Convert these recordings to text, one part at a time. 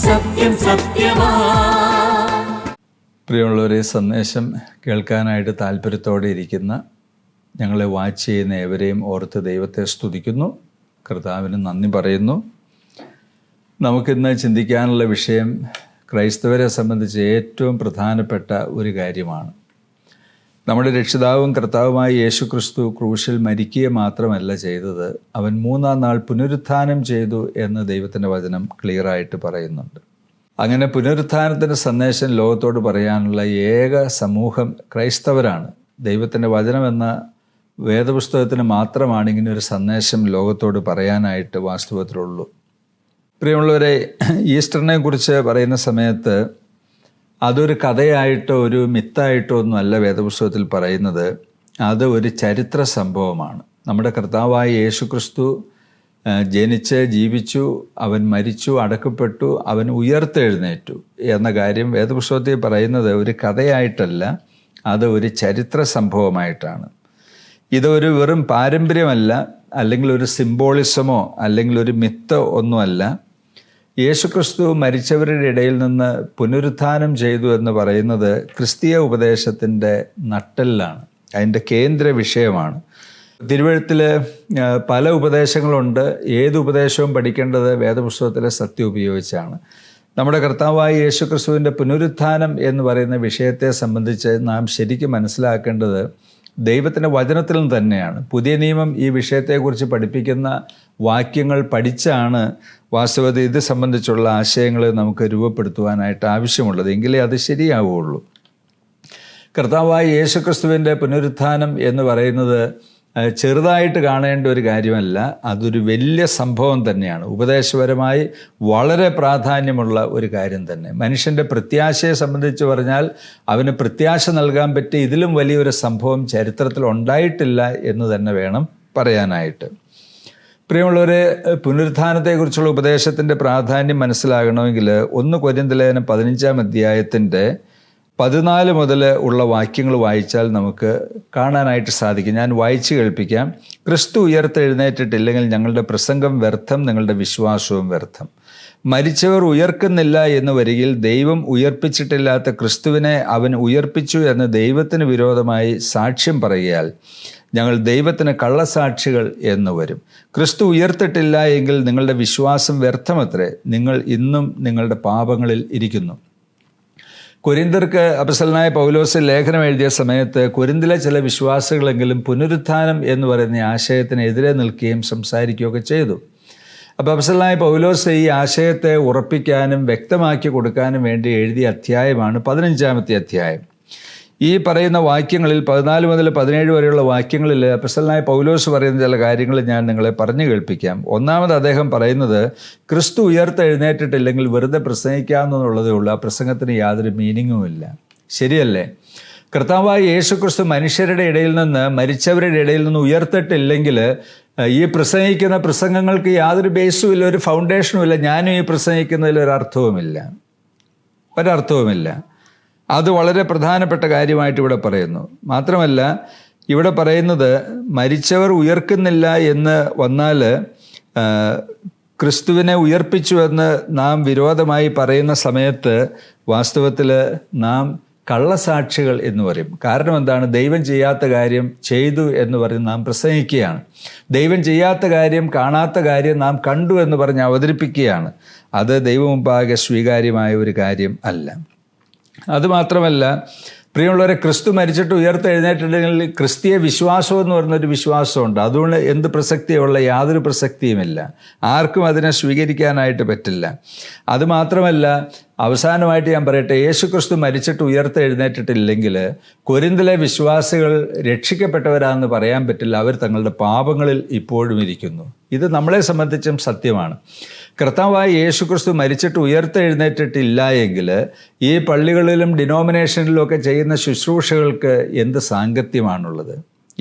സത്യം സത്യമാ. പ്രിയമുള്ളവരെ, സന്ദേശം കേൾക്കാനായിട്ട് താല്പര്യത്തോടെ ഇരിക്കുന്ന ഞങ്ങളെ വാച്ച് ചെയ്യുന്ന ഏവരെയും ഓർത്ത് ദൈവത്തെ സ്തുതിക്കുന്നു, കർത്താവിന് നന്ദി പറയുന്നു. നമുക്കിന്ന് ചിന്തിക്കാനുള്ള വിഷയം ക്രൈസ്തവരെ സംബന്ധിച്ച് ഏറ്റവും പ്രധാനപ്പെട്ട ഒരു കാര്യമാണ്. നമ്മുടെ രക്ഷിതാവും കർത്താവുമായ യേശു ക്രിസ്തു ക്രൂശിൽ മരിക്കുക മാത്രമല്ല ചെയ്തത്, അവൻ മൂന്നാം നാൾ പുനരുത്ഥാനം ചെയ്തു എന്ന് ദൈവത്തിൻ്റെ വചനം ക്ലിയറായിട്ട് പറയുന്നുണ്ട്. അങ്ങനെ പുനരുത്ഥാനത്തിൻ്റെ സന്ദേശം ലോകത്തോട് പറയാനുള്ള ഏക സമൂഹം ക്രൈസ്തവരാണ്. ദൈവത്തിൻ്റെ വചനമെന്ന വേദപുസ്തകത്തിന് മാത്രമാണ് ഇങ്ങനെ ഒരു സന്ദേശം ലോകത്തോട് പറയാനായിട്ട് വാസ്തവത്തിലുള്ളൂ. പ്രിയമുള്ളവരെ, ഈസ്റ്ററിനെ കുറിച്ച് പറയുന്ന സമയത്ത് അതൊരു കഥയായിട്ടോ ഒരു മിത്തായിട്ടോ ഒന്നുമല്ല വേദപുസ്തകത്തിൽ പറയുന്നത്. അത് ഒരു ചരിത്ര സംഭവമാണ്. നമ്മുടെ കർത്താവായ യേശു ക്രിസ്തു ജനിച്ച് ജീവിച്ചു, അവൻ മരിച്ചു, അടക്കപ്പെട്ടു, അവൻ ഉയർത്തെഴുന്നേറ്റു എന്ന കാര്യം വേദപുസ്തകത്തിൽ പറയുന്നത് ഒരു കഥയായിട്ടല്ല, അത് ഒരു ചരിത്ര സംഭവമായിട്ടാണ്. ഇതൊരു വെറും പാരമ്പര്യമല്ല, അല്ലെങ്കിൽ ഒരു സിംബോളിസമോ അല്ലെങ്കിൽ ഒരു മിത്തോ ഒന്നുമല്ല. യേശുക്രിസ്തു മരിച്ചവരുടെ ഇടയിൽ നിന്ന് പുനരുത്ഥാനം ചെയ്തു എന്ന് പറയുന്നത് ക്രിസ്തീയ ഉപദേശത്തിൻ്റെ നട്ടെല്ലാണ്, അതിൻ്റെ കേന്ദ്ര വിഷയമാണ്. തിരുവെഴുത്തിൽ പല ഉപദേശങ്ങളുണ്ട്. ഏത് ഉപദേശവും പഠിക്കേണ്ടത് വേദപുസ്തകത്തിലെ സത്യം ഉപയോഗിച്ചാണ്. നമ്മുടെ കർത്താവായ യേശുക്രിസ്തുവിൻ്റെ പുനരുത്ഥാനം എന്ന് പറയുന്ന വിഷയത്തെ സംബന്ധിച്ച് നാം ശരിക്കും മനസ്സിലാക്കേണ്ടത് ദൈവത്തിൻ്റെ വചനത്തിൽ നിന്ന് തന്നെയാണ്. പുതിയ നിയമം ഈ വിഷയത്തെക്കുറിച്ച് പഠിപ്പിക്കുന്ന വാക്യങ്ങൾ പഠിച്ചാണ് വാസ്തവത്തിൽ ഇത് സംബന്ധിച്ചുള്ള ആശയങ്ങൾ നമുക്ക് രൂപപ്പെടുത്തുവാനായിട്ട് ആവശ്യമുള്ളത്. എങ്കിലേ അത് ശരിയാവുകയുള്ളൂ. കർത്താവായ യേശുക്രിസ്തുവിൻ്റെ പുനരുത്ഥാനം എന്ന് പറയുന്നത് ചെറുതായിട്ട് കാണേണ്ട ഒരു കാര്യമല്ല, അതൊരു വലിയ സംഭവം തന്നെയാണ്. ഉപദേശപരമായി വളരെ പ്രാധാന്യമുള്ള ഒരു കാര്യം തന്നെ. മനുഷ്യൻ്റെ പ്രത്യാശയെ സംബന്ധിച്ച് പറഞ്ഞാൽ അവന് പ്രത്യാശ നൽകാൻ പറ്റിയ ഇതിലും വലിയൊരു സംഭവം ചരിത്രത്തിൽ ഉണ്ടായിട്ടില്ല എന്ന് തന്നെ വേണം പറയാനായിട്ട്. പ്രിയമുള്ളവരെ, പുനരുത്ഥാനത്തെക്കുറിച്ചുള്ള ഉപദേശത്തിൻ്റെ പ്രാധാന്യം മനസ്സിലാകണമെങ്കിൽ 1 കൊരിന്ത്യർ ലേഖനം 15-ാം അധ്യായത്തിൻ്റെ 14 മുതൽ ഉള്ള വാക്യങ്ങൾ വായിച്ചാൽ നമുക്ക് കാണാനായിട്ട് സാധിക്കും. ഞാൻ വായിച്ച് കേൾപ്പിക്കാം. ക്രിസ്തു ഉയർത്തെഴുന്നേറ്റിട്ടില്ലെങ്കിൽ ഞങ്ങളുടെ പ്രസംഗം വ്യർത്ഥം, നിങ്ങളുടെ വിശ്വാസവും വ്യർത്ഥം. മരിച്ചവർ ഉയർക്കുന്നില്ല എന്ന് വരികിൽ ദൈവം ഉയർപ്പിച്ചിട്ടില്ലാത്ത ക്രിസ്തുവിനെ അവൻ ഉയർപ്പിച്ചു എന്ന് ദൈവത്തിന് വിരോധമായി സാക്ഷ്യം പറയുകയാൽ ഞങ്ങൾ ദൈവത്തിന് കള്ളസാക്ഷികൾ എന്ന് വരും. ക്രിസ്തു ഉയർത്തിട്ടില്ല എങ്കിൽ നിങ്ങളുടെ വിശ്വാസം വ്യർത്ഥമത്രേ, നിങ്ങൾ ഇന്നും നിങ്ങളുടെ പാപങ്ങളിൽ ഇരിക്കുന്നു. കൊരിന്ത്യർക്ക് അപ്പോസ്തലനായ പൗലോസ് ലേഖനം എഴുതിയ സമയത്ത് കൊരിന്തിലെ ചില വിശ്വാസികളെങ്കിലും പുനരുത്ഥാനം എന്ന് പറയുന്ന ആശയത്തിനെതിരെ നിൽക്കുകയും സംസാരിക്കുകയൊക്കെ ചെയ്തു. അപ്പോൾ അപ്പോസ്തലനായ പൗലോസ് ഈ ആശയത്തെ ഉറപ്പിക്കാനും വ്യക്തമാക്കി കൊടുക്കാനും വേണ്ടി എഴുതിയ അധ്യായമാണ് 15-ാമത്തെ അധ്യായം. ഈ പറയുന്ന വാക്യങ്ങളിൽ 14 മുതൽ 17 വരെയുള്ള വാക്യങ്ങളിൽ അപ്പോസ്തലനായ പൗലോസ് പറയുന്ന ചില കാര്യങ്ങൾ ഞാൻ നിങ്ങളെ പറഞ്ഞു കേൾപ്പിക്കാം. ഒന്നാമത് അദ്ദേഹം പറയുന്നത്, ക്രിസ്തു ഉയർത്തെഴുന്നേറ്റിട്ടില്ലെങ്കിൽ വെറുതെ പ്രസംഗിക്കാമെന്നുള്ളതേ ഉള്ളൂ, ആ പ്രസംഗത്തിന് യാതൊരു മീനിങ്ങുമില്ല. ശരിയല്ലേ? കർത്താവായ യേശു ക്രിസ്തു മനുഷ്യരുടെ ഇടയിൽ നിന്ന്, മരിച്ചവരുടെ ഇടയിൽ നിന്ന് ഉയർത്തിട്ടില്ലെങ്കിൽ ഈ പ്രസംഗിക്കുന്ന പ്രസംഗങ്ങൾക്ക് യാതൊരു ബേസും ഇല്ല, ഒരു ഫൗണ്ടേഷനും ഇല്ല. ഞാനും ഈ പ്രസംഗിക്കുന്നതിൽ ഒരർത്ഥവുമില്ല. അത് വളരെ പ്രധാനപ്പെട്ട കാര്യമായിട്ട് ഇവിടെ പറയുന്നു. മാത്രമല്ല ഇവിടെ പറയുന്നത് മരിച്ചവർ ഉയർക്കുന്നില്ല എന്ന് വന്നാൽ ക്രിസ്തുവിനെ ഉയർപ്പിച്ചു എന്ന് നാം വിരോധമായി പറയുന്ന സമയത്ത് വാസ്തവത്തിൽ നാം കള്ളസാക്ഷികൾ എന്ന് പറയും. കാരണം എന്താണ്? ദൈവം ചെയ്യാത്ത കാര്യം ചെയ്തു എന്ന് പറഞ്ഞ് നാം പ്രസംഗിക്കുകയാണ്. ദൈവം ചെയ്യാത്ത കാര്യം, കാണാത്ത കാര്യം നാം കണ്ടു എന്ന് പറഞ്ഞ് അവതരിപ്പിക്കുകയാണ്. അത് ദൈവമുമ്പാകെ സ്വീകാര്യമായ ഒരു കാര്യം അല്ല. അതുമാത്രമല്ല പ്രിയമുള്ളവരെ, ക്രിസ്തു മരിച്ചിട്ട് ഉയർത്തെഴുന്നേറ്റിട്ടുണ്ടെങ്കിൽ ക്രിസ്തീയ വിശ്വാസം എന്ന് പറയുന്നൊരു വിശ്വാസമുണ്ട്. അതുകൊണ്ട് എന്ത് പ്രസക്തിയുള്ള യാതൊരു പ്രസക്തിയുമില്ല, ആർക്കും അതിനെ സ്വീകരിക്കാനായിട്ട് പറ്റില്ല. അതുമാത്രമല്ല, അവസാനമായിട്ട് ഞാൻ പറയട്ടെ, യേശു ക്രിസ്തു മരിച്ചിട്ട് ഉയർത്തെഴുന്നേറ്റിട്ടില്ലെങ്കിൽ കൊരിന്തിലെ വിശ്വാസികൾ രക്ഷിക്കപ്പെട്ടവരാണെന്ന് പറയാൻ പറ്റില്ല. അവർ തങ്ങളുടെ പാപങ്ങളിൽ ഇപ്പോഴും ഇരിക്കുന്നു. ഇത് നമ്മളെ സംബന്ധിച്ചും സത്യമാണ്. കർത്താവായ യേശു ക്രിസ്തു മരിച്ചിട്ട് ഉയർത്തെഴുന്നേറ്റിട്ടില്ല എങ്കിൽ ഈ പള്ളികളിലും ഡിനോമിനേഷനിലും ഒക്കെ ചെയ്യുന്ന ശുശ്രൂഷകൾക്ക് എന്ത് സാങ്കത്യമാണുള്ളത്,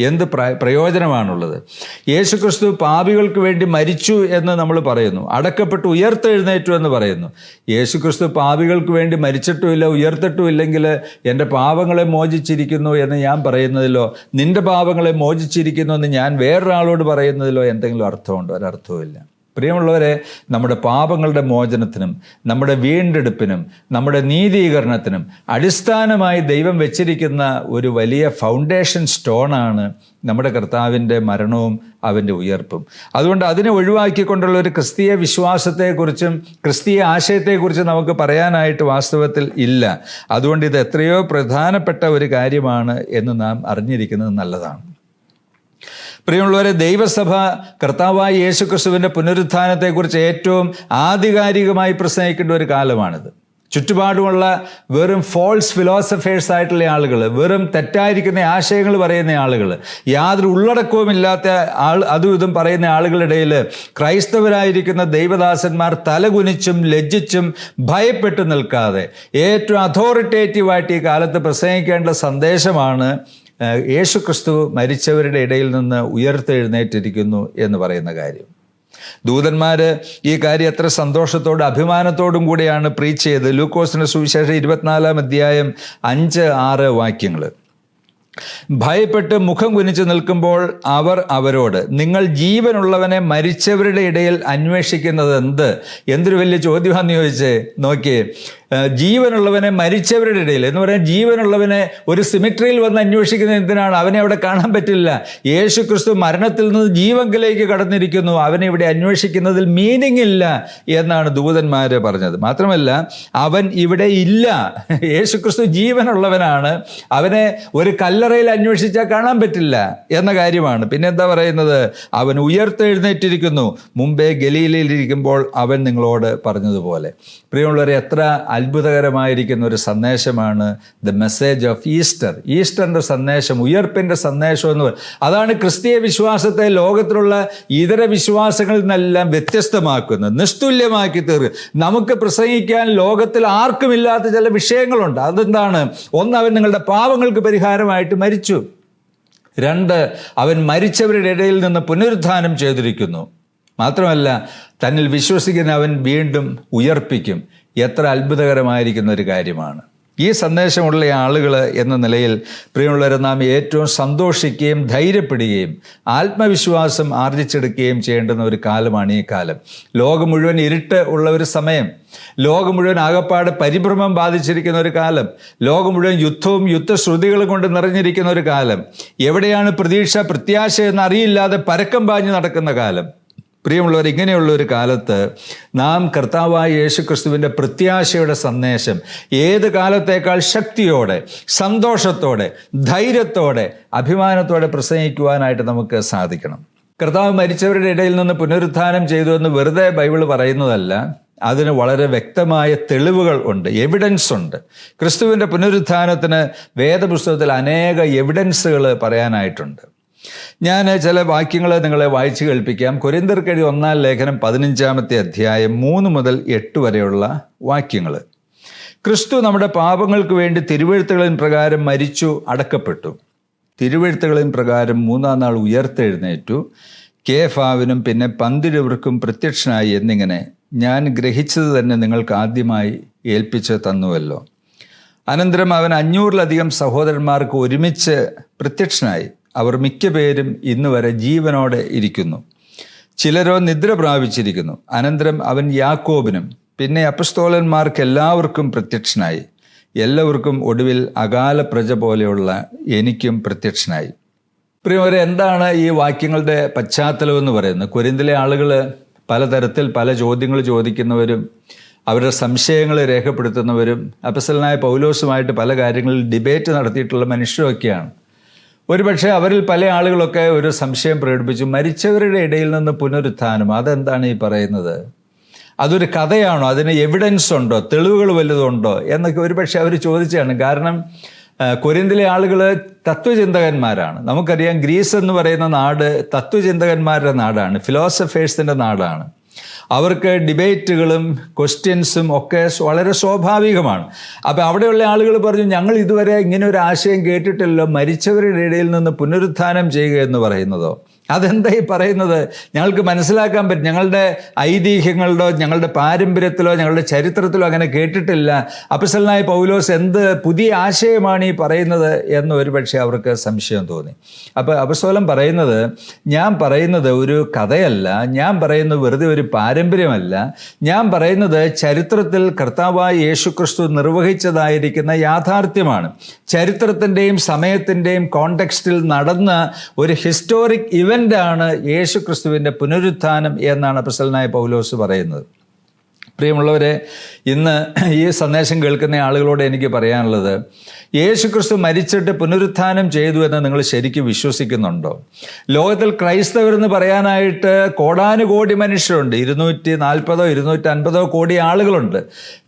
എന്ത് പ്രയോജനമാണുള്ളത്? യേശു ക്രിസ്തു പാപികൾക്ക് വേണ്ടി മരിച്ചു എന്ന് നമ്മൾ പറയുന്നു, അടക്കപ്പെട്ട് ഉയർത്തെഴുന്നേറ്റു എന്ന് പറയുന്നു. യേശു ക്രിസ്തു പാപികൾക്ക് വേണ്ടി മരിച്ചിട്ടുമില്ല, ഇല്ലെങ്കിൽ എൻ്റെ പാപങ്ങളെ മോചിച്ചിരിക്കുന്നു എന്ന് ഞാൻ പറയുന്നതിലോ നിൻ്റെ പാപങ്ങളെ മോചിച്ചിരിക്കുന്നു എന്ന് ഞാൻ വേറൊരാളോട് പറയുന്നതിലോ എന്തെങ്കിലും അർത്ഥമുണ്ടോ? ഒരർത്ഥവുമില്ല. പ്രിയമുള്ളവരെ, നമ്മുടെ പാപങ്ങളുടെ മോചനത്തിനും നമ്മുടെ വീണ്ടെടുപ്പിനും നമ്മുടെ നീതീകരണത്തിനും അടിസ്ഥാനമായി ദൈവം വെച്ചിരിക്കുന്ന ഒരു വലിയ ഫൗണ്ടേഷൻ സ്റ്റോണാണ് നമ്മുടെ കർത്താവിൻ്റെ മരണവും അവൻ്റെ ഉയർപ്പും. അതുകൊണ്ട് അതിനെ ഒഴിവാക്കിക്കൊണ്ടുള്ള ഒരു ക്രിസ്തീയ വിശ്വാസത്തെക്കുറിച്ചും ക്രിസ്തീയ ആശയത്തെക്കുറിച്ചും നമുക്ക് പറയാനായിട്ട് വാസ്തവത്തിൽ ഇല്ല. അതുകൊണ്ട് ഇത് എത്രയോ പ്രധാനപ്പെട്ട ഒരു കാര്യമാണ് എന്ന് നാം അറിഞ്ഞിരിക്കുന്നത് നല്ലതാണ്. പ്രിയമുള്ളവരെ, ദൈവസഭ കർത്താവായ യേശുക്രിസ്തുവിൻ്റെ പുനരുത്ഥാനത്തെക്കുറിച്ച് ഏറ്റവും ആധികാരികമായി പ്രസംഗിക്കേണ്ട ഒരു കാലമാണിത്. ചുറ്റുപാടുമുള്ള വെറും ഫോൾസ് ഫിലോസഫേഴ്സ് ആയിട്ടുള്ള ആളുകൾ, വെറും തെറ്റായിരിക്കുന്ന ആശയങ്ങൾ പറയുന്ന ആളുകൾ, യാതൊരു ഉള്ളടക്കവുമില്ലാത്ത അതും ഇതും പറയുന്ന ആളുകളുടെ ഇടയിൽ ക്രൈസ്തവരായിരിക്കുന്ന ദൈവദാസന്മാർ തലകുനിച്ചും ലജ്ജിച്ചും ഭയപ്പെട്ടു നിൽക്കാതെ ഏറ്റവും അതോറിറ്റേറ്റീവായിട്ട് ഈ കാലത്ത് പ്രസംഗിക്കേണ്ട സന്ദേശമാണ് യേശുക്രിസ്തു മരിച്ചവരുടെ ഇടയിൽ നിന്ന് ഉയർത്തെഴുന്നേറ്റിരിക്കുന്നു എന്ന് പറയുന്ന കാര്യം. ദൂതന്മാർ ഈ കാര്യം എത്ര സന്തോഷത്തോടും അഭിമാനത്തോടും കൂടിയാണ് പ്രീച്ച് ചെയ്തത്. ലൂക്കോസിന്റെ സുവിശേഷം 24-ാം അധ്യായം 5-6 വാക്യങ്ങൾ. ഭയപ്പെട്ട് മുഖം കുനിച്ചു നിൽക്കുമ്പോൾ അവർ അവരോട്, നിങ്ങൾ ജീവനുള്ളവനെ മരിച്ചവരുടെ ഇടയിൽ അന്വേഷിക്കുന്നത് എന്തൊരു വലിയ ചോദ്യമാണെന്ന് ചോദിച്ചേ. നോക്കിയേ, ജീവനുള്ളവനെ മരിച്ചവരുടെ ഇടയിൽ എന്ന് പറയാൻ, ജീവനുള്ളവനെ ഒരു സിമിട്രിയിൽ വന്ന് അന്വേഷിക്കുന്നത് എന്തിനാണ്? അവനെ അവിടെ കാണാൻ പറ്റില്ല. യേശു ക്രിസ്തു മരണത്തിൽ നിന്ന് ജീവങ്കിലേക്ക് കടന്നിരിക്കുന്നു, അവനെ ഇവിടെ അന്വേഷിക്കുന്നതിൽ മീനിങ് ഇല്ല എന്നാണ് ദൂതന്മാർ പറഞ്ഞത്. മാത്രമല്ല, അവൻ ഇവിടെ ഇല്ല. യേശു ക്രിസ്തു ജീവനുള്ളവനാണ്, അവനെ ഒരു കല്ലറയിൽ അന്വേഷിച്ചാൽ കാണാൻ പറ്റില്ല എന്ന കാര്യമാണ്. പിന്നെ എന്താ പറയുന്നത്? അവൻ ഉയർത്തെഴുന്നേറ്റിരിക്കുന്നു, മുമ്പേ ഗലീലയിലിരിക്കുമ്പോൾ അവൻ നിങ്ങളോട് പറഞ്ഞതുപോലെ. പ്രിയമുള്ളവരെ, എത്ര അത്ഭുതകരമായിരിക്കുന്ന ഒരു സന്ദേശമാണ് ദ മെസ്സേജ് ഓഫ് ഈസ്റ്റർ. ഈസ്റ്ററിൻ്റെ സന്ദേശം, ഉയർപ്പിൻ്റെ സന്ദേശം എന്ന് പറയുന്നത് അതാണ് ക്രിസ്തീയ വിശ്വാസത്തെ ലോകത്തിലുള്ള ഇതര വിശ്വാസങ്ങളിൽ നിന്നെല്ലാം വ്യത്യസ്തമാക്കുന്നത്, നിസ്തുല്യമാക്കി തീർക്കുക. നമുക്ക് പ്രസംഗിക്കാൻ ലോകത്തിൽ ആർക്കുമില്ലാത്ത ചില വിഷയങ്ങളുണ്ട്. അതെന്താണ്? ഒന്ന്, അവൻ നിങ്ങളുടെ പാപങ്ങൾക്ക് പരിഹാരമായിട്ട് മരിച്ചു. 2, അവൻ മരിച്ചവരുടെ ഇടയിൽ നിന്ന് പുനരുത്ഥാനം ചെയ്തിരിക്കുന്നു. മാത്രമല്ല, തന്നിൽ വിശ്വസിക്കുന്ന അവൻ വീണ്ടും ഉയർപ്പിക്കും. എത്ര അത്ഭുതകരമായിരിക്കുന്ന ഒരു കാര്യമാണ്. ഈ സന്ദേശമുള്ള ആളുകൾ എന്ന നിലയിൽ പ്രിയമുള്ളവരെ, നാം ഏറ്റവും സന്തോഷിക്കുകയും ധൈര്യപ്പെടുകയും ആത്മവിശ്വാസം ആർജിച്ചെടുക്കുകയും ചെയ്യേണ്ടുന്ന ഒരു കാലമാണ് ഈ കാലം. ലോകം മുഴുവൻ ഇരുട്ട് ഉള്ള ഒരു സമയം, ലോകം മുഴുവൻ ആകപ്പാട് പരിഭ്രമം ബാധിച്ചിരിക്കുന്ന ഒരു കാലം, ലോകം മുഴുവൻ യുദ്ധവും യുദ്ധശ്രുതികളും കൊണ്ട് നിറഞ്ഞിരിക്കുന്ന ഒരു കാലം, എവിടെയാണ് പ്രതീക്ഷ പ്രത്യാശ എന്നറിയില്ലാതെ പരക്കം പാഞ്ഞു നടക്കുന്ന കാലം. പ്രിയമുള്ളവർ, ഇങ്ങനെയുള്ള ഒരു കാലത്ത് നാം കർത്താവായ യേശുക്രിസ്തുവിൻ്റെ പ്രത്യാശയുടെ സന്ദേശം ഏത് കാലത്തേക്കാൾ ശക്തിയോടെ, സന്തോഷത്തോടെ, ധൈര്യത്തോടെ, അഭിമാനത്തോടെ പ്രസംഗിക്കുവാനായിട്ട് നമുക്ക് സാധിക്കണം. കർത്താവ് മരിച്ചവരുടെ ഇടയിൽ നിന്ന് പുനരുത്ഥാനം ചെയ്തു എന്ന് വെറുതെ ബൈബിൾ പറയുന്നതല്ല. അതിന് വളരെ വ്യക്തമായ തെളിവുകൾ ഉണ്ട്, എവിഡൻസ് ഉണ്ട്. ക്രിസ്തുവിൻ്റെ പുനരുത്ഥാനത്തിന് വേദപുസ്തകത്തിൽ അനേക എവിഡൻസുകൾ പറയാനായിട്ടുണ്ട്. ഞാൻ ചില വാക്യങ്ങൾ നിങ്ങളെ വായിച്ചു കേൾപ്പിക്കാം. കൊരിന്ത്യർക്കെഴുതിയ 1-ാം ലേഖനം 15-ാമത്തെ അധ്യായം 3 മുതൽ 8 വരെയുള്ള വാക്യങ്ങൾ. ക്രിസ്തു നമ്മുടെ പാപങ്ങൾക്ക് വേണ്ടി തിരുവെഴുത്തുകളിൻ പ്രകാരം മരിച്ചു, അടക്കപ്പെട്ടു. തിരുവെഴുത്തുകളിൻ പ്രകാരം 3-ാം നാൾ ഉയർത്തെഴുന്നേറ്റു. കേഫാവിനും പിന്നെ 12 പ്രത്യക്ഷനായി എന്നിങ്ങനെ ഞാൻ ഗ്രഹിച്ചത് തന്നെ നിങ്ങൾക്ക് ആദ്യമായി ഏൽപ്പിച്ച് തന്നുവല്ലോ. അനന്തരം അവൻ 500-ലധികം സഹോദരന്മാർക്ക് ഒരുമിച്ച് പ്രത്യക്ഷനായി. അവർ മിക്ക പേരും ഇന്ന് വരെ ജീവനോടെ ഇരിക്കുന്നു, ചിലരോ നിദ്ര പ്രാപിച്ചിരിക്കുന്നു. അനന്തരം അവൻ യാക്കോബിനും പിന്നെ അപ്പസ്തോലന്മാർക്ക് എല്ലാവർക്കും പ്രത്യക്ഷനായി. എല്ലാവർക്കും ഒടുവിൽ അകാല പ്രജ പോലെയുള്ള എനിക്കും പ്രത്യക്ഷനായി. പ്രിയമുള്ളവരെ, എന്താണ് ഈ വാക്യങ്ങളുടെ പശ്ചാത്തലം എന്ന് പറയുന്നത്? കൊരിന്തിലെ ആളുകൾ പലതരത്തിൽ പല ചോദ്യങ്ങൾ ചോദിക്കുന്നവരും അവരുടെ സംശയങ്ങൾ രേഖപ്പെടുത്തുന്നവരും അപ്പോസ്തലനായ പൗലോസുമായിട്ട് പല കാര്യങ്ങളിൽ ഡിബേറ്റ് നടത്തിയിട്ടുള്ള മനുഷ്യരൊക്കെയാണ്. ഒരുപക്ഷെ അവരിൽ പല ആളുകളൊക്കെ ഒരു സംശയം പ്രകടിപ്പിച്ചു, മരിച്ചവരുടെ ഇടയിൽ നിന്ന് പുനരുത്ഥാനം, അതെന്താണ് ഈ പറയുന്നത്? അതൊരു കഥയാണോ? അതിന് എവിഡൻസ് ഉണ്ടോ? തെളിവുകൾ വല്ലതുണ്ടോ എന്നൊക്കെ ഒരുപക്ഷെ അവർ ചോദിച്ചാണ്. കാരണം കൊരിന്തിലെ ആളുകൾ തത്വചിന്തകന്മാരാണ്. നമുക്കറിയാം, ഗ്രീസ് എന്ന് പറയുന്ന നാട് തത്വചിന്തകന്മാരുടെ നാടാണ്, ഫിലോസഫേഴ്സിൻ്റെ നാടാണ്. അവർക്ക് ഡിബേറ്റുകളും ക്വസ്റ്റ്യൻസും ഒക്കെ വളരെ സ്വാഭാവികമാണ്. അപ്പോൾ അവിടെയുള്ള ആളുകൾ പറഞ്ഞു, ഞങ്ങൾ ഇതുവരെ ഇങ്ങനെ ഒരു ആശയം കേട്ടിട്ടില്ലല്ലോ, മരിച്ചവരുടെ ഇടയിൽ നിന്ന് പുനരുത്ഥാനം ചെയ്യുക എന്ന് പറയുന്നതോ. അതെന്താ ഈ പറയുന്നത്? ഞങ്ങൾക്ക് മനസ്സിലാക്കാൻ പറ്റും. ഞങ്ങളുടെ ഐതിഹ്യങ്ങളിലോ ഞങ്ങളുടെ പാരമ്പര്യത്തിലോ ഞങ്ങളുടെ ചരിത്രത്തിലോ അങ്ങനെ കേട്ടിട്ടില്ല. അപ്പോസ്തലനായ പൗലോസ് എന്ത് പുതിയ ആശയമാണ് ഈ പറയുന്നത് എന്ന് ഒരുപക്ഷെ അവർക്ക് സംശയം തോന്നി. അപ്പോൾ അപ്പോസ്തലൻ പറയുന്നത്, ഞാൻ പറയുന്നത് ഒരു കഥയല്ല, ഞാൻ പറയുന്നത് വെറുതെ ഒരു പാരമ്പര്യമല്ല, ഞാൻ പറയുന്നത് ചരിത്രത്തിൽ കർത്താവായ യേശുക്രിസ്തു നിർവഹിച്ചതായിരിക്കുന്ന യാഥാർത്ഥ്യമാണ്. ചരിത്രത്തിൻ്റെയും സമയത്തിൻ്റെയും കോണ്ടെക്സ്റ്റിൽ നടന്ന ഒരു ഹിസ്റ്റോറിക് ഇവൻ്റാണ് യേശുക്രിസ്തുവിൻ്റെ പുനരുത്ഥാനം എന്നാണ് അപ്പോസ്തലനായ പൗലോസ് പറയുന്നത്. പ്രിയമുള്ളവരെ, ഇന്ന് ഈ സന്ദേശം കേൾക്കുന്ന ആളുകളോട് എനിക്ക് പറയാനുള്ളത്, യേശുക്രിസ്തു മരിച്ചിട്ട് പുനരുത്ഥാനം ചെയ്തു എന്ന് നിങ്ങൾ ശരിക്കും വിശ്വസിക്കുന്നുണ്ടോ? ലോകത്തിൽ ക്രൈസ്തവരെന്ന് പറയാനായിട്ട് കോടാനുകോടി മനുഷ്യരുണ്ട്. 240 250 കോടി ആളുകളുണ്ട്.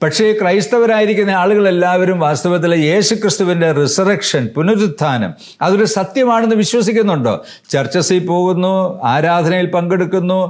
പക്ഷേ ക്രൈസ്തവരായിരിക്കുന്ന ആളുകളെല്ലാവരും വാസ്തവത്തിൽ യേശുക്രിസ്തുവിൻ്റെ റിസറക്ഷൻ, പുനരുത്ഥാനം അതൊരു സത്യമാണെന്ന് വിശ്വസിക്കുന്നുണ്ടോ? ചർച്ചസിൽ പോകുന്നു, ആരാധനയിൽ പങ്കെടുക്കുന്നു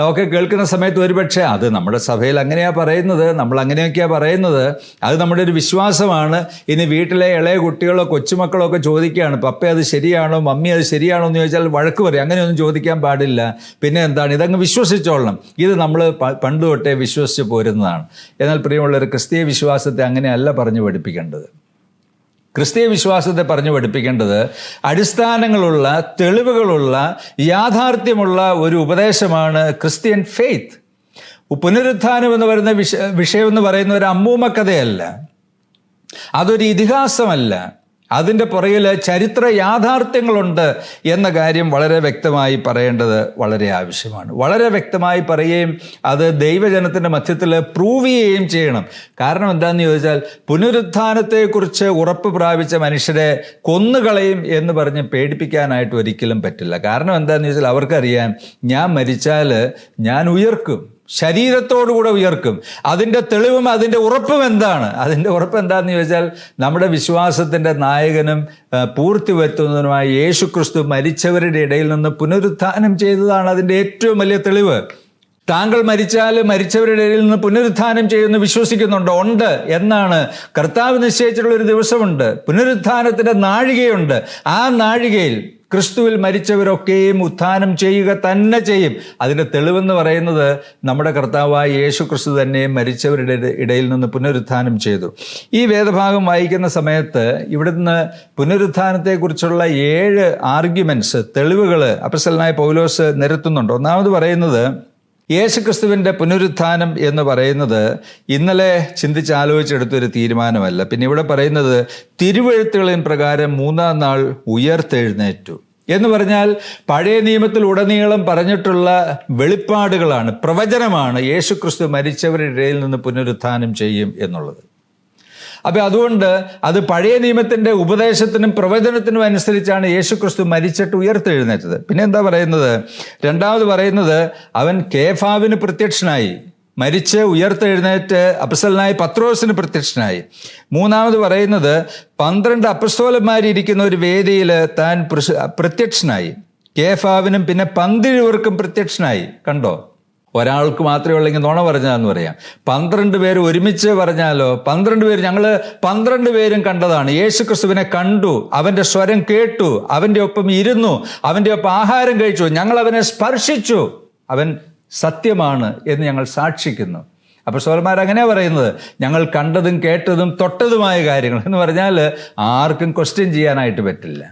ഒക്കെ കേൾക്കുന്ന സമയത്ത് ഒരുപക്ഷെ അത് നമ്മുടെ സഭയിൽ അങ്ങനെയാണ് പറയുന്നത്, നമ്മൾ അങ്ങനെയൊക്കെയാണ് പറയുന്നത്, അത് നമ്മുടെ ഒരു വിശ്വാസമാണ്. ഇനി വീട്ടിലെ ഇളയ കുട്ടികളോ കൊച്ചുമക്കളോ ഒക്കെ ചോദിക്കുകയാണ്, പപ്പ അത് ശരിയാണോ, മമ്മി അത് ശരിയാണോ എന്ന് ചോദിച്ചാൽ വഴക്ക് പറയും. അങ്ങനെയൊന്നും ചോദിക്കാൻ പാടില്ല. പിന്നെ എന്താണ്, ഇതങ്ങ് വിശ്വസിച്ചോളണം. ഇത് നമ്മൾ പണ്ട് തൊട്ടേ വിശ്വസിച്ച് പോരുന്നതാണ്. എന്നാൽ പ്രിയമുള്ളവർ, ക്രിസ്തീയ വിശ്വാസത്തെ അങ്ങനെയല്ല പറഞ്ഞു പഠിപ്പിക്കേണ്ടത്. ക്രിസ്തീയ വിശ്വാസത്തെ പറഞ്ഞു പഠിപ്പിക്കേണ്ടത് അടിസ്ഥാനങ്ങളുള്ള, തെളിവുകളുള്ള, യാഥാർത്ഥ്യമുള്ള ഒരു ഉപദേശമാണ് ക്രിസ്ത്യൻ ഫെയ്ത്ത്. പുനരുത്ഥാനം എന്ന് പറയുന്ന വിഷയം എന്ന് പറയുന്ന ഒരു അമ്മൂമ്മ കഥയല്ല, അതൊരു ഇതിഹാസമല്ല. അതിൻ്റെ പുറകിൽ ചരിത്ര യാഥാർത്ഥ്യങ്ങളുണ്ട് എന്ന കാര്യം വളരെ വ്യക്തമായി പറയേണ്ടത് വളരെ ആവശ്യമാണ്. വളരെ വ്യക്തമായി പറയുകയും അത് ദൈവജനത്തിൻ്റെ മധ്യത്തിൽ പ്രൂവ് ചെയ്യുകയും ചെയ്യണം. കാരണം എന്താണെന്ന് ചോദിച്ചാൽ, പുനരുത്ഥാനത്തെക്കുറിച്ച് ഉറപ്പ് പ്രാപിച്ച മനുഷ്യരെ കൊന്നുകളയും എന്ന് പറഞ്ഞ് പേടിപ്പിക്കാനായിട്ട് ഒരിക്കലും പറ്റില്ല. കാരണം എന്താണെന്ന് ചോദിച്ചാൽ, അവർക്കറിയാം ഞാൻ മരിച്ചാൽ ഞാൻ ഉയർക്കും, ശരീരത്തോടുകൂടെ ഉയർക്കും. അതിൻ്റെ തെളിവും അതിൻ്റെ ഉറപ്പും എന്താണ്? അതിൻ്റെ ഉറപ്പ് എന്താണെന്ന് ചോദിച്ചാൽ, നമ്മുടെ വിശ്വാസത്തിൻ്റെ നായകനും പൂർത്തി വരുത്തുന്നതിനുമായ യേശുക്രിസ്തു മരിച്ചവരുടെ ഇടയിൽ നിന്ന് പുനരുത്ഥാനം ചെയ്തതാണ് അതിൻ്റെ ഏറ്റവും വലിയ തെളിവ്. താങ്കൾ മരിച്ചാൽ മരിച്ചവരുടെ ഇടയിൽ നിന്ന് പുനരുത്ഥാനം ചെയ്യുമെന്ന് വിശ്വസിക്കുന്നുണ്ടോ? ഉണ്ട് എന്നാണ്. കർത്താവ് നിശ്ചയിച്ചിട്ടുള്ള ഒരു ദിവസമുണ്ട്, പുനരുത്ഥാനത്തിൻ്റെ നാഴികയുണ്ട്. ആ നാഴികയിൽ ക്രിസ്തുവിൽ മരിച്ചവരൊക്കെയും ഉത്ഥാനം ചെയ്യുക തന്നെ ചെയ്യും. അതിൻ്റെ തെളിവെന്ന് പറയുന്നത് നമ്മുടെ കർത്താവായ യേശു ക്രിസ്തു തന്നെ മരിച്ചവരുടെ ഇടയിൽ നിന്ന് പുനരുത്ഥാനം ചെയ്തു. ഈ വേദഭാഗം വായിക്കുന്ന സമയത്ത് ഇവിടുന്ന് പുനരുത്ഥാനത്തെക്കുറിച്ചുള്ള 7 ആർഗ്യുമെൻറ്റ്സ്, തെളിവുകൾ അപ്പോസ്തലനായ പൗലോസ് നിരത്തുന്നുണ്ട്. ഒന്നാമത് പറയുന്നത്, യേശുക്രിസ്തുവിൻ്റെ പുനരുത്ഥാനം എന്ന് പറയുന്നത് ഇന്നലെ ചിന്തിച്ചാലോചിച്ചെടുത്തൊരു തീരുമാനമല്ല. പിന്നെ ഇവിടെ പറയുന്നത് തിരുവെഴുത്തുകളിൻ പ്രകാരം 3-ാം നാൾ ഉയർത്തെഴുന്നേറ്റു എന്ന് പറഞ്ഞാൽ പഴയ നിയമത്തിൽ ഉടനീളം പറഞ്ഞിട്ടുള്ള വെളിപ്പാടുകളാണ്, പ്രവചനമാണ് യേശുക്രിസ്തു മരിച്ചവരുടെ ഇടയിൽ നിന്ന് പുനരുത്ഥാനം ചെയ്യും എന്നുള്ളത്. അപ്പം അതുകൊണ്ട് അത് പഴയ നിയമത്തിൻ്റെ ഉപദേശത്തിനും പ്രവചനത്തിനും അനുസരിച്ചാണ് യേശുക്രിസ്തു മരിച്ചിട്ട് ഉയർത്തെഴുന്നേറ്റത്. പിന്നെ എന്താ പറയുന്നത്? രണ്ടാമത് പറയുന്നത്, അവൻ കേഫാവിന് പ്രത്യക്ഷനായി, മരിച്ച് ഉയർത്തെഴുന്നേറ്റ് അപ്പോസ്തലനായ പത്രോസിന് പ്രത്യക്ഷനായി. മൂന്നാമത് പറയുന്നത്, 12 അപ്പോസ്തലന്മാരിയ്ക്കുന്ന ഒരു വേദിയിൽ താൻ പ്രത്യക്ഷനായി. കേഫാവിനും പിന്നെ 12 പ്രത്യക്ഷനായി. കണ്ടോ? ഒരാൾക്ക് മാത്രമേ ഉള്ളെങ്കിൽ നുണ പറഞ്ഞാന്ന് പറയാം. 12 പേര് ഒരുമിച്ച് പറഞ്ഞാലോ, 12 പേര്, ഞങ്ങൾ 12 പേരും കണ്ടതാണ്. യേശുക്രിസ്തുവിനെ കണ്ടു, അവൻ്റെ സ്വരം കേട്ടു, അവൻ്റെ ഒപ്പം ഇരുന്നു, അവൻ്റെ ഒപ്പം ആഹാരം കഴിച്ചു, ഞങ്ങൾ അവനെ സ്പർശിച്ചു, അവൻ സത്യമാണ് എന്ന് ഞങ്ങൾ സാക്ഷിക്കുന്നു. അപ്പോസ്തലന്മാർ അങ്ങനെയാണ് പറയുന്നത്, ഞങ്ങൾ കണ്ടതും കേട്ടതും തൊട്ടതുമായ കാര്യങ്ങൾ എന്ന് പറഞ്ഞാൽ ആർക്കും ക്വസ്റ്റ്യൻ ചെയ്യാനായിട്ട് പറ്റില്ല,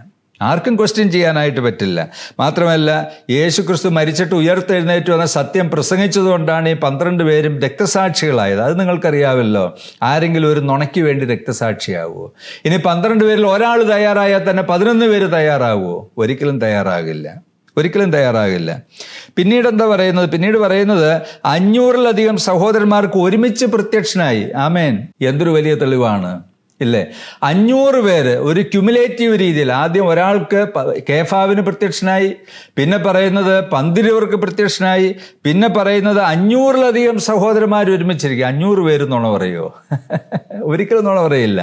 ആർക്കും ക്വസ്റ്റ്യൻ ചെയ്യാനായിട്ട് പറ്റില്ല. മാത്രമല്ല, യേശുക്രിസ്തു മരിച്ചിട്ട് ഉയർത്തെഴുന്നേറ്റു എന്ന സത്യം പ്രസംഗിച്ചതുകൊണ്ടാണ് ഈ 12 പേരും രക്തസാക്ഷികളായത്. അത് നിങ്ങൾക്കറിയാമല്ലോ. ആരെങ്കിലും ഒരു നുണയ്ക്ക് വേണ്ടി രക്തസാക്ഷിയാവുമോ? ഇനി 12 പേരിൽ ഒരാൾ തയ്യാറായാൽ തന്നെ 11 പേര് തയ്യാറാവുമോ? ഒരിക്കലും തയ്യാറാകില്ല, ഒരിക്കലും തയ്യാറാകില്ല. പിന്നീട് എന്താ പറയുന്നത്? പിന്നീട് പറയുന്നത് 500-ലധികം സഹോദരന്മാർക്ക് ഒരുമിച്ച് പ്രത്യക്ഷനായി. ആമേൻ. എന്തൊരു വലിയ തെളിവാണ് ഇല്ലേ? 500 പേര് ഒരു ക്യുമുലേറ്റീവ് രീതിയിൽ, ആദ്യം ഒരാൾക്ക് കേഫാവിന് പ്രത്യക്ഷനായി, പിന്നെ പറയുന്നത് 12 പ്രത്യക്ഷനായി, പിന്നെ പറയുന്നത് 500-ലധികം സഹോദരന്മാർ ഒരുമിച്ചിരിക്കുക. 500 പേര് നുണ പറയുമോ? ഒരിക്കലും നുണ പറയില്ല.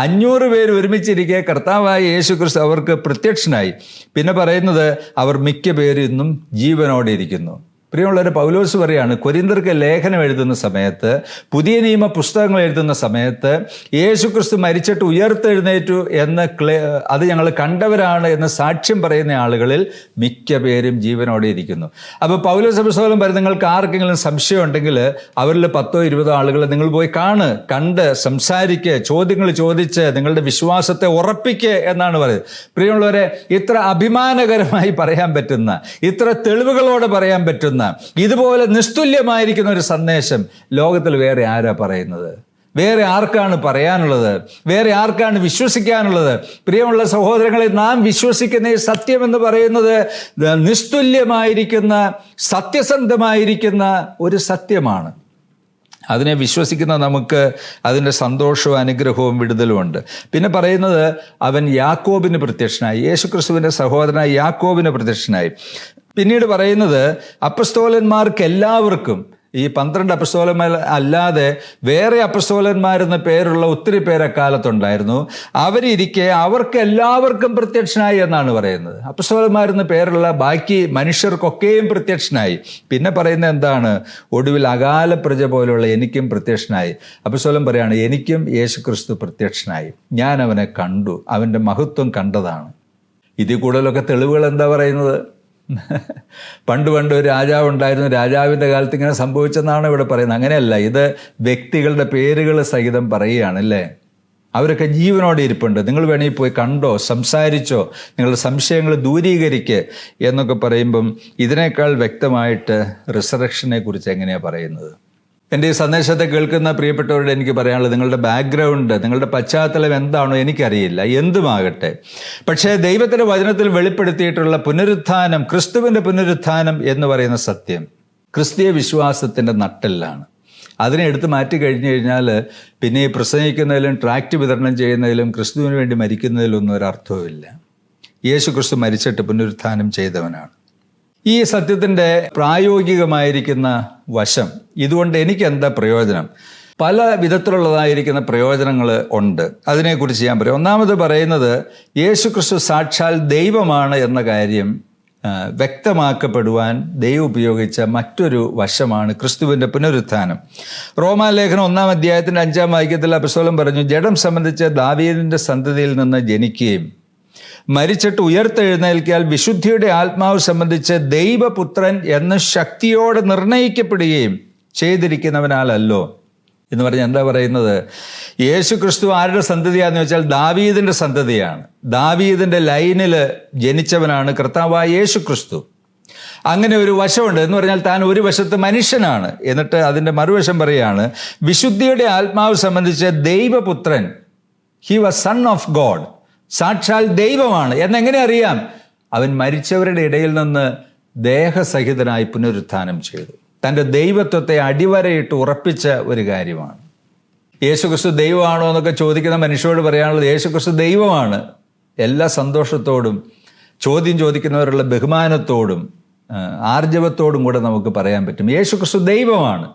500 പേര് ഒരുമിച്ചിരിക്കെ കർത്താവായ യേശുക്രിസ്തു അവർക്ക് പ്രത്യക്ഷനായി. പിന്നെ പറയുന്നത് അവർ മിക്ക പേരും ഇന്നും ജീവനോടെ ഇരിക്കുന്നു. പ്രിയമുള്ളവർ, പൗലോസ് പറയാണ്, കൊരിന്ത്യർക്ക് ലേഖനം എഴുതുന്ന സമയത്ത്, പുതിയ നിയമ പുസ്തകങ്ങൾ എഴുതുന്ന സമയത്ത് യേശുക്രിസ്തു മരിച്ചിട്ട് ഉയർത്തെഴുന്നേറ്റു എന്ന് അത് ഞങ്ങൾ കണ്ടവരാണ് എന്ന് സാക്ഷ്യം പറയുന്ന ആളുകളിൽ മിക്ക പേരും ജീവനോടെ ഇരിക്കുന്നു. അപ്പോൾ പൗലോസ് അപ്പോസ്തലൻ പറയും, നിങ്ങൾക്ക് ആർക്കെങ്കിലും സംശയം ഉണ്ടെങ്കിൽ അവരിൽ 10-20 ആളുകൾ നിങ്ങൾ പോയി കണ്ട് സംസാരിക്കുക, ചോദ്യങ്ങൾ ചോദിച്ച് നിങ്ങളുടെ വിശ്വാസത്തെ ഉറപ്പിക്കുക എന്നാണ് പറയുന്നത്. പ്രിയമുള്ളവരെ, ഇത്ര അഭിമാനകരമായി പറയാൻ പറ്റുന്ന, ഇത്ര തെളിവുകളോടെ പറയാൻ പറ്റുന്ന, ഇതുപോലെ നിസ്തുല്യമായിരിക്കുന്ന ഒരു സന്ദേശം ലോകത്തിൽ വേറെ ആരാ പറയുന്നത്? വേറെ ആർക്കാണ് പറയാനുള്ളത്? വേറെ ആർക്കാണ് വിശ്വസിക്കാനുള്ളത്? പ്രിയമുള്ള സഹോദരങ്ങളെ, നാം വിശ്വസിക്കുന്ന ഈ സത്യം എന്ന് പറയുന്നത് നിസ്തുല്യമായിരിക്കുന്ന, സത്യസന്ധമായിരിക്കുന്ന ഒരു സത്യമാണ്. അതിനെ വിശ്വസിക്കുന്ന നമുക്ക് അതിൻ്റെ സന്തോഷവും അനുഗ്രഹവും വിടുതലുമുണ്ട്. പിന്നെ പറയുന്നത്, അവൻ യാക്കോബിന് പ്രത്യക്ഷനായി, യേശുക്രിസ്തുവിൻ്റെ സഹോദരനായ യാക്കോബിന് പ്രത്യക്ഷനായി. പിന്നീട് പറയുന്നത്, അപ്പസ്തോലന്മാർക്ക് എല്ലാവർക്കും, ഈ 12 അപ്പസ്തോലന്മാർ അല്ലാതെ വേറെ അപ്പസ്തോലന്മാരെന്ന പേരുള്ള ഒത്തിരി പേര് അക്കാലത്തുണ്ടായിരുന്നു. അവരിരിക്കെ അവർക്ക് എല്ലാവർക്കും പ്രത്യക്ഷനായി എന്നാണ് പറയുന്നത്. അപ്പസ്തോലന്മാരെന്ന പേരുള്ള ബാക്കി മനുഷ്യർക്കൊക്കെയും പ്രത്യക്ഷനായി. പിന്നെ പറയുന്നത് എന്താണ്? ഒടുവിൽ അകാല പ്രജ പോലുള്ള എനിക്കും പ്രത്യക്ഷനായി. അപ്പസ്തോലൻ പറയാണ്, എനിക്കും യേശുക്രിസ്തു പ്രത്യക്ഷനായി, ഞാൻ അവനെ കണ്ടു, അവൻ്റെ മഹത്വം കണ്ടതാണ്. ഇതിൽ കൂടുതലൊക്കെ തെളിവുകൾ എന്താ പറയുന്നത്? പണ്ട് ഒരു രാജാവ് ഉണ്ടായിരുന്നു, രാജാവിൻ്റെ കാലത്ത് ഇങ്ങനെ സംഭവിച്ചെന്നാണ് ഇവിടെ പറയുന്നത്. അങ്ങനെയല്ല, ഇത് വ്യക്തികളുടെ പേരുകൾ സഹിതം പറയുകയാണല്ലേ. അവരൊക്കെ ജീവനോടെ ഇരിപ്പുണ്ട്, നിങ്ങൾ വേണമെങ്കിൽ പോയി കണ്ടോ, സംസാരിച്ചോ, നിങ്ങളുടെ സംശയങ്ങൾ ദൂരീകരിക്കുക എന്നൊക്കെ പറയുമ്പം ഇതിനേക്കാൾ വ്യക്തമായിട്ട് റിസറക്ഷനെ കുറിച്ച് എങ്ങനെയാണ് പറയുന്നത്? എൻ്റെ ഈ സന്ദേശത്തെ കേൾക്കുന്ന പ്രിയപ്പെട്ടവരോട് എനിക്ക് പറയാനുള്ളത്, നിങ്ങളുടെ ബാക്ക്ഗ്രൗണ്ട്, നിങ്ങളുടെ പശ്ചാത്തലം എന്താണോ എനിക്കറിയില്ല, എന്തുമാകട്ടെ, പക്ഷേ ദൈവത്തിൻ്റെ വചനത്തിൽ വെളിപ്പെടുത്തിയിട്ടുള്ള പുനരുത്ഥാനം, ക്രിസ്തുവിൻ്റെ പുനരുത്ഥാനം എന്ന് പറയുന്ന സത്യം ക്രിസ്തീയ വിശ്വാസത്തിൻ്റെ നട്ടെല്ലാണ്. അതിനെ എടുത്ത് മാറ്റി കഴിഞ്ഞു കഴിഞ്ഞാൽ പിന്നെ ഈ പ്രസംഗിക്കുന്നതിലും ട്രാക്റ്റ് വിതരണം ചെയ്യുന്നതിലും ക്രിസ്തുവിന് വേണ്ടി മരിക്കുന്നതിലൊന്നും ഒരർത്ഥവുമില്ല. യേശു ക്രിസ്തു മരിച്ചിട്ട് പുനരുത്ഥാനം ചെയ്തവനാണ്. ഈ സത്യത്തിൻ്റെ പ്രായോഗികമായിരിക്കുന്ന വശം, ഇതുകൊണ്ട് എനിക്ക് എന്താ പ്രയോജനം? പല വിധത്തിലുള്ളതായിരിക്കുന്ന പ്രയോജനങ്ങൾ ഉണ്ട്. അതിനെക്കുറിച്ച് ഞാൻ പറയാം. ഒന്നാമത് പറയുന്നത്, യേശുക്രിസ്തു സാക്ഷാൽ ദൈവമാണ് എന്ന കാര്യം വ്യക്തമാക്കപ്പെടുവാൻ ദൈവം ഉപയോഗിച്ച മറ്റൊരു വശമാണ് ക്രിസ്തുവിൻ്റെ പുനരുത്ഥാനം. റോമാലേഖനം 1-ാം അധ്യായത്തിൻ്റെ 5-ാം വാക്യത്തിൽ അപ്പോസ്തലൻ പറഞ്ഞു, ജഡം സംബന്ധിച്ച് ദാവീദിൻ്റെ സന്തതിയിൽ നിന്ന് ജനിക്കുകയും മരിച്ചിട്ട് ഉയർത്തെഴുന്നേൽക്കിയാൽ വിശുദ്ധിയുടെ ആത്മാവ് സംബന്ധിച്ച് ദൈവപുത്രൻ എന്ന ശക്തിയോടെ നിർണയിക്കപ്പെടുകയും ചെയ്തിരിക്കുന്നവനാലല്ലോ എന്ന് പറഞ്ഞാൽ എന്താ പറയുന്നത്? യേശു ക്രിസ്തു ആരുടെ സന്തതിയാണെന്ന് വെച്ചാൽ ദാവീദിൻ്റെ സന്തതിയാണ്. ദാവീദിൻ്റെ ലൈനിൽ ജനിച്ചവനാണ് കർത്താവായ യേശു ക്രിസ്തു. അങ്ങനെ ഒരു വശമുണ്ട് എന്ന് പറഞ്ഞാൽ താൻ ഒരു വശത്ത് മനുഷ്യനാണ്, എന്നിട്ട് അതിൻ്റെ മറുവശം പറയുകയാണ്, വിശുദ്ധിയുടെ ആത്മാവ് സംബന്ധിച്ച് ദൈവപുത്രൻ, he was son of God, സാക്ഷാൽ ദൈവമാണ് എന്നെങ്ങനെ അറിയാം? അവൻ മരിച്ചവരുടെ ഇടയിൽ നിന്ന് ദേഹസഹിതനായി പുനരുത്ഥാനം ചെയ്തു. തൻ്റെ ദൈവത്വത്തെ അടിവരയിട്ട് ഉറപ്പിച്ച ഒരു കാര്യമാണ്. യേശുക്രിസ്തു ദൈവമാണോ എന്നൊക്കെ ചോദിക്കുന്ന മനുഷ്യരോട് പറയാനുള്ളത്, യേശുക്രിസ്തു ദൈവമാണ്. എല്ലാ സന്തോഷത്തോടും ചോദ്യം ചോദിക്കുന്നവരുള്ള ബഹുമാനത്തോടും ആർജവത്തോടും കൂടെ നമുക്ക് പറയാൻ പറ്റും, യേശുക്രിസ്തു ദൈവമാണ്.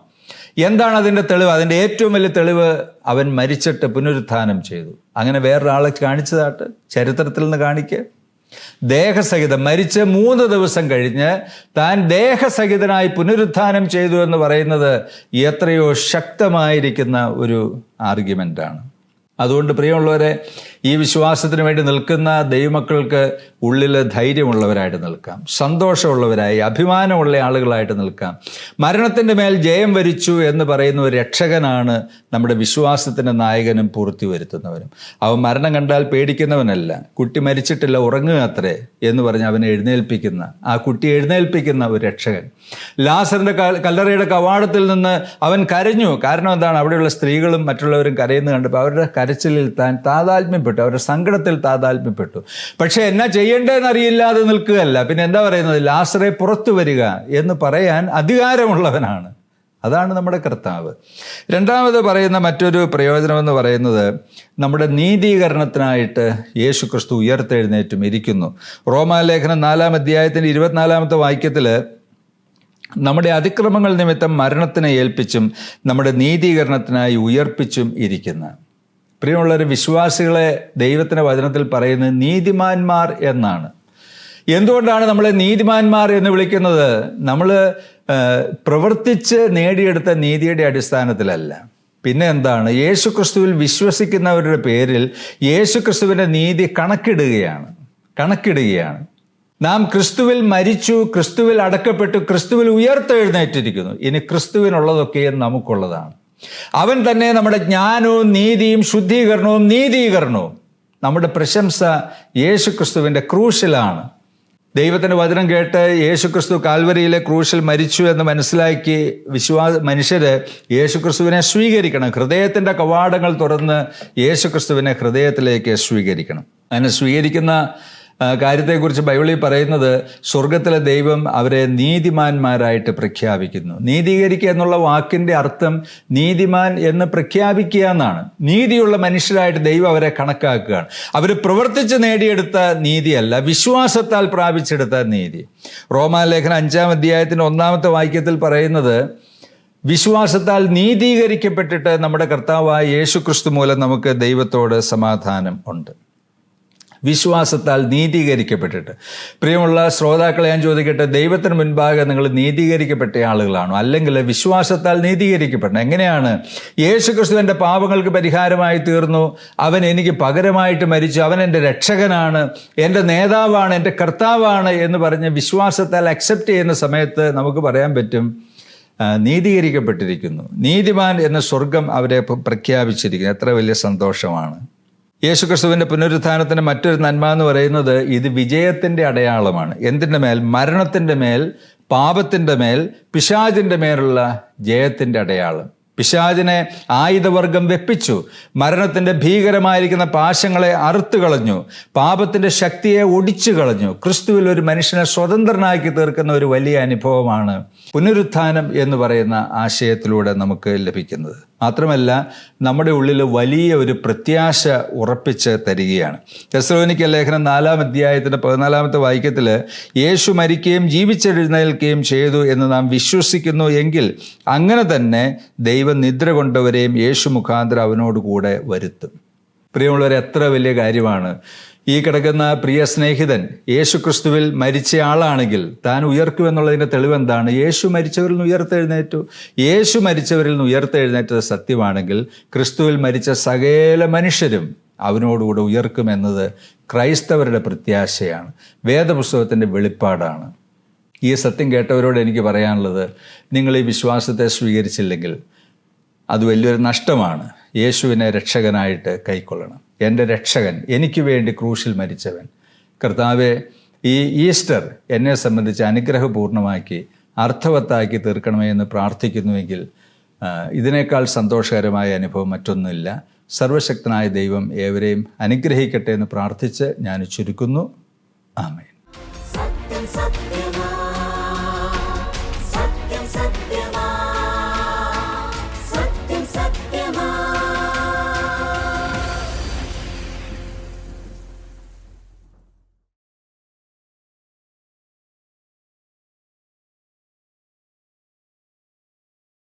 എന്താണ് അതിൻ്റെ തെളിവ്? അതിൻ്റെ ഏറ്റവും വലിയ തെളിവ്, അവൻ മരിച്ചിട്ട് പുനരുത്ഥാനം ചെയ്തു. അങ്ങനെ വേറൊരാളെ കാണിച്ചതായിട്ട് ചരിത്രത്തിൽ നിന്ന് കാണിക്കുക. ദേഹസഹിതം മരിച്ച് 3 ദിവസം കഴിഞ്ഞ് താൻ ദേഹസഹിതനായി പുനരുത്ഥാനം ചെയ്തു എന്ന് പറയുന്നത് എത്രയോ ശക്തമായിരിക്കുന്ന ഒരു ആർഗ്യുമെൻ്റാണ്. അതുകൊണ്ട് പ്രിയമുള്ളവരെ, ഈ വിശ്വാസത്തിന് വേണ്ടി നിൽക്കുന്ന ദൈവമക്കൾക്ക് ഉള്ളിൽ ധൈര്യമുള്ളവരായിട്ട് നിൽക്കാം, സന്തോഷമുള്ളവരായി അഭിമാനമുള്ള ആളുകളായിട്ട് നിൽക്കാം. മരണത്തിൻ്റെ മേൽ ജയം വരിച്ചു എന്ന് പറയുന്ന ഒരു രക്ഷകനാണ് നമ്മുടെ വിശ്വാസത്തിൻ്റെ നായകനും പൂർത്തി വരുത്തുന്നവനും. അവൻ മരണം കണ്ടാൽ പേടിക്കുന്നവനല്ല, കുട്ടി മരിച്ചിട്ടില്ല ഉറങ്ങുക അത്രേ എന്ന് പറഞ്ഞ് അവനെ എഴുന്നേൽപ്പിക്കുന്ന, ആ കുട്ടി എഴുന്നേൽപ്പിക്കുന്ന ഒരു രക്ഷകൻ. ലാസറിൻ്റെ കല്ലറയുടെ കവാടത്തിൽ നിന്ന് അവൻ കരഞ്ഞു. കാരണം എന്താണ്? അവിടെയുള്ള സ്ത്രീകളും മറ്റുള്ളവരും കരയുന്നത് കണ്ടപ്പോൾ അവരുടെ കരച്ചിലിൽ താൻ താതാത്മ്യപ്പെട്ടു, അവരുടെ സങ്കടത്തിൽ താതാത്മ്യപ്പെട്ടു. പക്ഷെ എന്നാ ചെയ്യേണ്ടതെന്ന് അറിയില്ലാതെ നിൽക്കുകയല്ല. പിന്നെ എന്താ പറയുന്നത്? ലാസറെ പുറത്തു വരിക എന്ന് പറയാൻ അധികാരമുള്ളവനാണ്. അതാണ് നമ്മുടെ കർത്താവ്. രണ്ടാമത് പറയുന്ന മറ്റൊരു പ്രയോജനമെന്ന് പറയുന്നത്, നമ്മുടെ നീതീകരണത്തിനായിട്ട് യേശു ക്രിസ്തു ഉയർത്തെഴുന്നേറ്റും ഇരിക്കുന്നു. റോമാലേഖനം 4-ാം അധ്യായത്തിൻ്റെ 24-ാമത്തെ വാക്യത്തിൽ, നമ്മുടെ അതിക്രമങ്ങൾ നിമിത്തം മരണത്തിനെ ഏൽപ്പിച്ചും നമ്മുടെ നീതീകരണത്തിനായി ഉയർപ്പിച്ചും ഇരിക്കുന്ന. പ്രിയമുള്ളവർ, വിശ്വാസികളെ ദൈവത്തിൻ്റെ വചനത്തിൽ പറയുന്നത് നീതിമാന്മാർ എന്നാണ്. എന്തുകൊണ്ടാണ് നമ്മളെ നീതിമാന്മാർ എന്ന് വിളിക്കുന്നത്? നമ്മൾ പ്രവർത്തിച്ച് നേടിയെടുത്ത നീതിയുടെ അടിസ്ഥാനത്തിലല്ല. പിന്നെ എന്താണ്? യേശുക്രിസ്തുവിൽ വിശ്വസിക്കുന്നവരുടെ പേരിൽ യേശുക്രിസ്തുവിൻ്റെ നീതി കണക്കിടുകയാണ്. നാം ക്രിസ്തുവിൽ മരിച്ചു, ക്രിസ്തുവിൽ അടക്കപ്പെട്ടു, ക്രിസ്തുവിൽ ഉയർത്തെഴുന്നേറ്റിരിക്കുന്നു. ഇനി ക്രിസ്തുവിനുള്ളതൊക്കെയും നമുക്കുള്ളതാണ്. അവൻ തന്നെ നമ്മുടെ ജ്ഞാനവും നീതിയും ശുദ്ധീകരണവും നീതീകരണവും. നമ്മുടെ പ്രശംസ യേശുക്രിസ്തുവിൻ്റെ ക്രൂശിലാണ്. ദൈവത്തിൻ്റെ വചനം കേട്ട് യേശുക്രിസ്തു കാൽവരിയിലെ ക്രൂശിൽ മരിച്ചു എന്ന് മനസ്സിലാക്കി മനുഷ്യർ യേശുക്രിസ്തുവിനെ സ്വീകരിക്കണം. ഹൃദയത്തിൻ്റെ കവാടങ്ങൾ തുറന്ന് യേശുക്രിസ്തുവിനെ ഹൃദയത്തിലേക്ക് സ്വീകരിക്കണം. അങ്ങനെ സ്വീകരിക്കുന്ന കാര്യത്തെക്കുറിച്ച് ബൈബിളിൽ പറയുന്നത്, സ്വർഗത്തിലെ ദൈവം അവരെ നീതിമാന്മാരായിട്ട് പ്രഖ്യാപിക്കുന്നു. നീതീകരിക്കുക എന്നുള്ള വാക്കിൻ്റെ അർത്ഥം നീതിമാൻ എന്ന് പ്രഖ്യാപിക്കുക എന്നാണ്. നീതിയുള്ള മനുഷ്യരായിട്ട് ദൈവം അവരെ കണക്കാക്കുകയാണ്. അവർ പ്രവർത്തിച്ച് നേടിയെടുത്ത നീതിയല്ല, വിശ്വാസത്താൽ പ്രാപിച്ചെടുത്ത നീതി. റോമാലേഖനം 5-ാം അധ്യായത്തിൻ്റെ 1-ാമത്തെ വാക്യത്തിൽ പറയുന്നത്, വിശ്വാസത്താൽ നീതീകരിക്കപ്പെട്ടിട്ട് നമ്മുടെ കർത്താവായ യേശുക്രിസ്തു മൂലം നമുക്ക് ദൈവത്തോട് സമാധാനം ഉണ്ട്. വിശ്വാസത്താൽ നീതീകരിക്കപ്പെട്ടിട്ട്. പ്രിയമുള്ള ശ്രോതാക്കളെ ഞാൻ ചോദിക്കട്ടെ, ദൈവത്തിന് മുൻപാകെ നിങ്ങൾ നീതീകരിക്കപ്പെട്ട ആളുകളാണോ? അല്ലെങ്കിൽ വിശ്വാസത്താൽ നീതീകരിക്കപ്പെടണം. എങ്ങനെയാണ്? യേശുക്രിസ്തു എൻ്റെ പാപങ്ങൾക്ക് പരിഹാരമായി തീർന്നു, അവൻ എനിക്ക് പകരമായിട്ട് മരിച്ചു, അവൻ എൻ്റെ രക്ഷകനാണ്, എൻ്റെ നേതാവാണ്, എൻ്റെ കർത്താവാണ് എന്ന് പറഞ്ഞ് വിശ്വാസത്താൽ അക്സെപ്റ്റ് ചെയ്യുന്ന സമയത്ത് നമുക്ക് പറയാൻ പറ്റും, നീതീകരിക്കപ്പെട്ടിരിക്കുന്നു. നീതിമാൻ എന്ന സ്വർഗം അവരെ പ്രഖ്യാപിച്ചിരിക്കുന്നു. എത്ര വലിയ സന്തോഷമാണ്! യേശുക്രിസ്തുവിൻ്റെ പുനരുത്ഥാനത്തിൻ്റെ മറ്റൊരു നന്മ എന്ന് പറയുന്നത്, ഇത് വിജയത്തിൻ്റെ അടയാളമാണ്. എന്തിൻ്റെ മേൽ? മരണത്തിൻ്റെ മേൽ, പാപത്തിൻ്റെ മേൽ, പിശാചിൻ്റെ മേലുള്ള ജയത്തിൻ്റെ അടയാളം. പിശാചിനെ ആയുധവർഗം വെപ്പിച്ചു, മരണത്തിൻ്റെ ഭീകരമായിരിക്കുന്ന പാശങ്ങളെ അറുത്തു കളഞ്ഞു, പാപത്തിൻ്റെ ശക്തിയെ ഒടിച്ചു കളഞ്ഞു. ക്രിസ്തുവിൽ ഒരു മനുഷ്യനെ സ്വതന്ത്രനാക്കി തീർക്കുന്ന ഒരു വലിയ അനുഭവമാണ് പുനരുത്ഥാനം എന്ന് പറയുന്ന ആശയത്തിലൂടെ നമുക്ക് ലഭിക്കുന്നത്. മാത്രമല്ല, നമ്മുടെ ഉള്ളിൽ വലിയ ഒരു പ്രത്യാശ ഉറപ്പിച്ച് തരികയാണ്. തെസ്സലോനിക്ക ലേഖനം 4-ാം അധ്യായത്തിൻ്റെ 14-ാമത്തെ വാക്യത്തിൽ, യേശു മരിക്കുകയും ജീവിച്ചെഴുന്നേൽക്കുകയും ചെയ്തു എന്ന് നാം വിശ്വസിക്കുന്നു എങ്കിൽ അങ്ങനെ തന്നെ ദൈവം നിദ്ര കൊണ്ടവരെയും യേശു മുഖാന്തരം അവനോട് കൂടെ വരുത്തും. പ്രിയമുള്ളവരെ, എത്ര വലിയ കാര്യമാണ്! ഈ കിടക്കുന്ന പ്രിയ സ്നേഹിതൻ യേശുക്രിസ്തുവിൽ മരിച്ച ആളാണെങ്കിൽ താൻ ഉയർക്കുമെന്നുള്ളതിൻ്റെ തെളിവെന്താണ്? യേശു മരിച്ചവരിൽ നിന്ന് ഉയർത്തെഴുന്നേറ്റു. യേശു മരിച്ചവരിൽ നിന്ന് ഉയർത്തെഴുന്നേറ്റത് സത്യമാണെങ്കിൽ ക്രിസ്തുവിൽ മരിച്ച സകല മനുഷ്യരും അവനോടുകൂടെ ഉയർക്കുമെന്നത് ക്രൈസ്തവരുടെ പ്രത്യാശയാണ്, വേദപുസ്തകത്തിൻ്റെ വെളിപ്പാടാണ്. ഈ സത്യം കേട്ടവരോട് എനിക്ക് പറയാനുള്ളത്, നിങ്ങൾ ഈ വിശ്വാസത്തെ സ്വീകരിച്ചില്ലെങ്കിൽ അത് വലിയൊരു നഷ്ടമാണ്. യേശുവിനെ രക്ഷകനായിട്ട് കൈക്കൊള്ളണം. എൻ്റെ രക്ഷകൻ, എനിക്ക് വേണ്ടി ക്രൂശിൽ മരിച്ചവൻ. കർത്താവെ, ഈ ഈസ്റ്റർ എന്നെ സംബന്ധിച്ച് അനുഗ്രഹപൂർണ്ണമാക്കി അർത്ഥവത്താക്കി തീർക്കണമേ എന്ന് പ്രാർത്ഥിക്കുന്നുവെങ്കിൽ ഇതിനേക്കാൾ സന്തോഷകരമായ അനുഭവം മറ്റൊന്നുമില്ല. സർവശക്തനായ ദൈവം ഏവരെയും അനുഗ്രഹിക്കട്ടെ എന്ന് പ്രാർത്ഥിച്ച് ഞാൻ ചുരുക്കുന്നു. ആമേൻ.